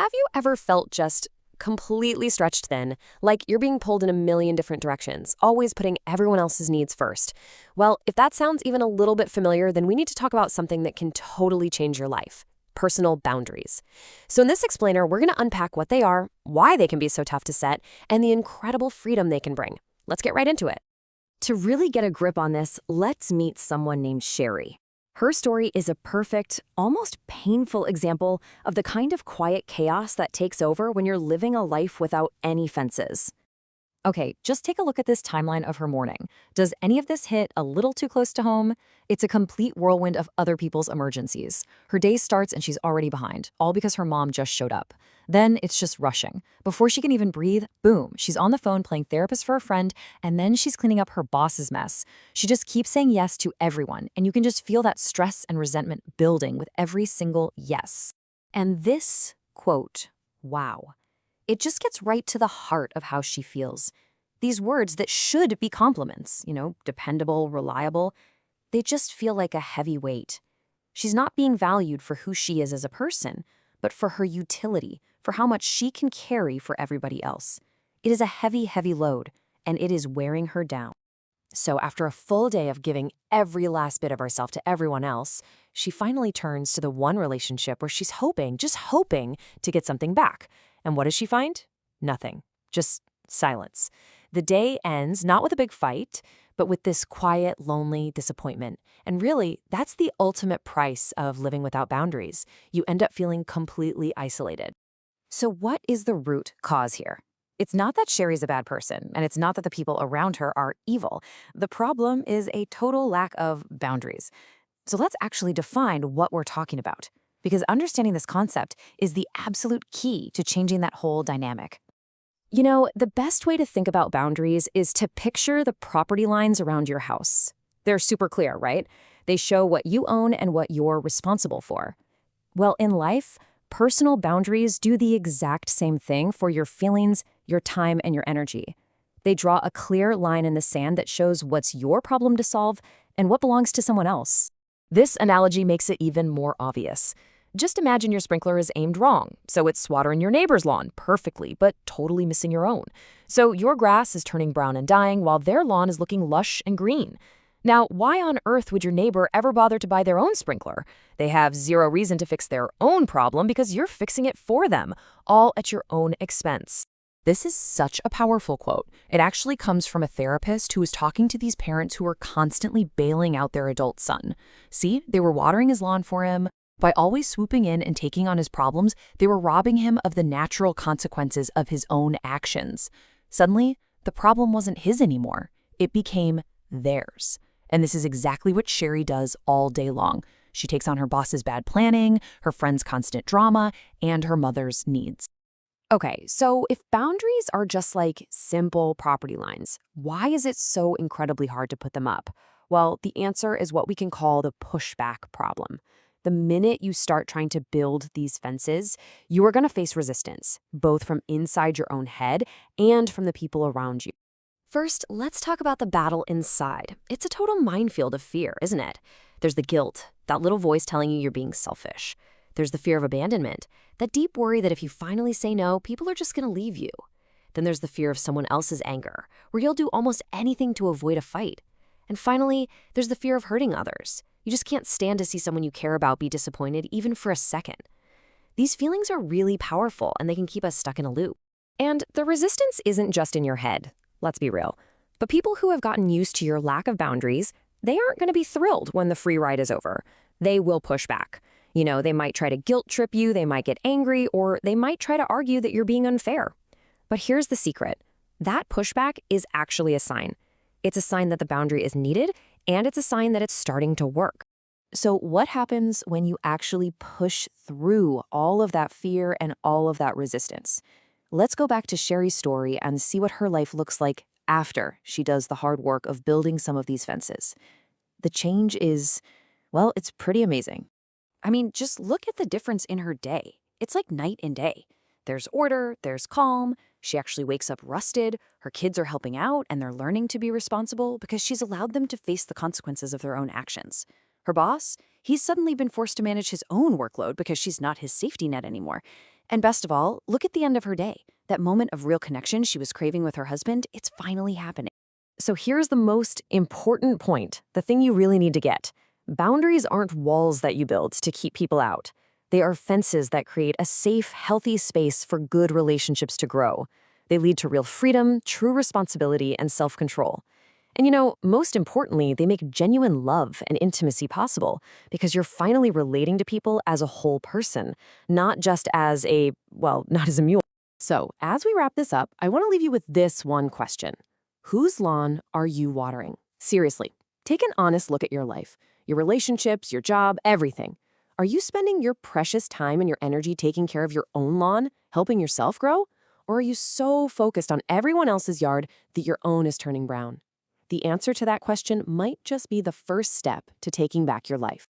Have you ever felt just completely stretched thin, like you're being pulled in a million different directions, always putting everyone else's needs first? Well, if that sounds even a little bit familiar, then we need to talk about something that can totally change your life: personal boundaries. So, in this explainer, we're going to unpack what they are, why they can be so tough to set, and the incredible freedom they can bring. Let's get right into it. To really get a grip on this, let's meet someone named Sherry. Her story is a perfect, almost painful example of the kind of quiet chaos that takes over when you're living a life without any fences. Okay, just take a look at this timeline of her morning. Does any of this hit a little too close to home? It's a complete whirlwind of other people's emergencies. Her day starts and she's already behind, all because her mom just showed up. Then it's just rushing. Before she can even breathe, boom, she's on the phone playing therapist for a friend, and then she's cleaning up her boss's mess. She just keeps saying yes to everyone, and you can just feel that stress and resentment building with every single yes. And this quote, wow, it just gets right to the heart of how she feels. These words that should be compliments, dependable, reliable, they just feel like a heavy weight. She's not being valued for who she is as a person, but for her utility, for how much she can carry for everybody else. It is a heavy, heavy load, and it is wearing her down. So after a full day of giving every last bit of herself to everyone else, she finally turns to the one relationship where she's hoping, just hoping, to get something back. And what does she find? Nothing. Just silence. The day ends not with a big fight, but with this quiet, lonely disappointment. And really, that's the ultimate price of living without boundaries. You end up feeling completely isolated. So what is the root cause here? It's not that Sherry's a bad person, and it's not that the people around her are evil. The problem is a total lack of boundaries. So let's actually define what we're talking about, because understanding this concept is the absolute key to changing that whole dynamic. The best way to think about boundaries is to picture the property lines around your house. They're super clear, right? They show what you own and what you're responsible for. Well, in life, personal boundaries do the exact same thing for your feelings, your time, and your energy. They draw a clear line in the sand that shows what's your problem to solve and what belongs to someone else. This analogy makes it even more obvious. Just imagine your sprinkler is aimed wrong, so it's watering your neighbor's lawn perfectly, but totally missing your own. So your grass is turning brown and dying while their lawn is looking lush and green. Now, why on earth would your neighbor ever bother to buy their own sprinkler? They have zero reason to fix their own problem because you're fixing it for them, all at your own expense. This is such a powerful quote. It actually comes from a therapist who was talking to these parents who were constantly bailing out their adult son. See, they were watering his lawn for him. By always swooping in and taking on his problems, they were robbing him of the natural consequences of his own actions. Suddenly, the problem wasn't his anymore. It became theirs. And this is exactly what Sherry does all day long. She takes on her boss's bad planning, her friend's constant drama, and her mother's needs. Okay, so if boundaries are just like simple property lines, why is it so incredibly hard to put them up? Well, the answer is what we can call the pushback problem. The minute you start trying to build these fences, you are going to face resistance, both from inside your own head and from the people around you. First, let's talk about the battle inside. It's a total minefield of fear, isn't it? There's the guilt, that little voice telling you you're being selfish. There's the fear of abandonment, that deep worry that if you finally say no, people are just going to leave you. Then there's the fear of someone else's anger, where you'll do almost anything to avoid a fight. And finally, there's the fear of hurting others. You just can't stand to see someone you care about be disappointed even for a second. These feelings are really powerful, and they can keep us stuck in a loop. And the resistance isn't just in your head. Let's be real. But people who have gotten used to your lack of boundaries, they aren't going to be thrilled when the free ride is over. They will push back. They might try to guilt trip you, they might get angry, or they might try to argue that you're being unfair. But here's the secret. That pushback is actually a sign. It's a sign that the boundary is needed, and it's a sign that it's starting to work. So what happens when you actually push through all of that fear and all of that resistance? Let's go back to Sherry's story and see what her life looks like after she does the hard work of building some of these fences. The change is, well, it's pretty amazing. I mean, just look at the difference in her day. It's like night and day. There's order, there's calm. She actually wakes up rested. Her kids are helping out and they're learning to be responsible because she's allowed them to face the consequences of their own actions. Her boss, he's suddenly been forced to manage his own workload because she's not his safety net anymore. And best of all, look at the end of her day. That moment of real connection she was craving with her husband, it's finally happening. So here's the most important point, the thing you really need to get. Boundaries aren't walls that you build to keep people out. They are fences that create a safe, healthy space for good relationships to grow. They lead to real freedom, true responsibility, and self-control. And most importantly, they make genuine love and intimacy possible because you're finally relating to people as a whole person, not just as not as a mule. So, as we wrap this up, I want to leave you with this one question. Whose lawn are you watering? Seriously, take an honest look at your life, your relationships, your job, everything. Are you spending your precious time and your energy taking care of your own lawn, helping yourself grow? Or are you so focused on everyone else's yard that your own is turning brown? The answer to that question might just be the first step to taking back your life.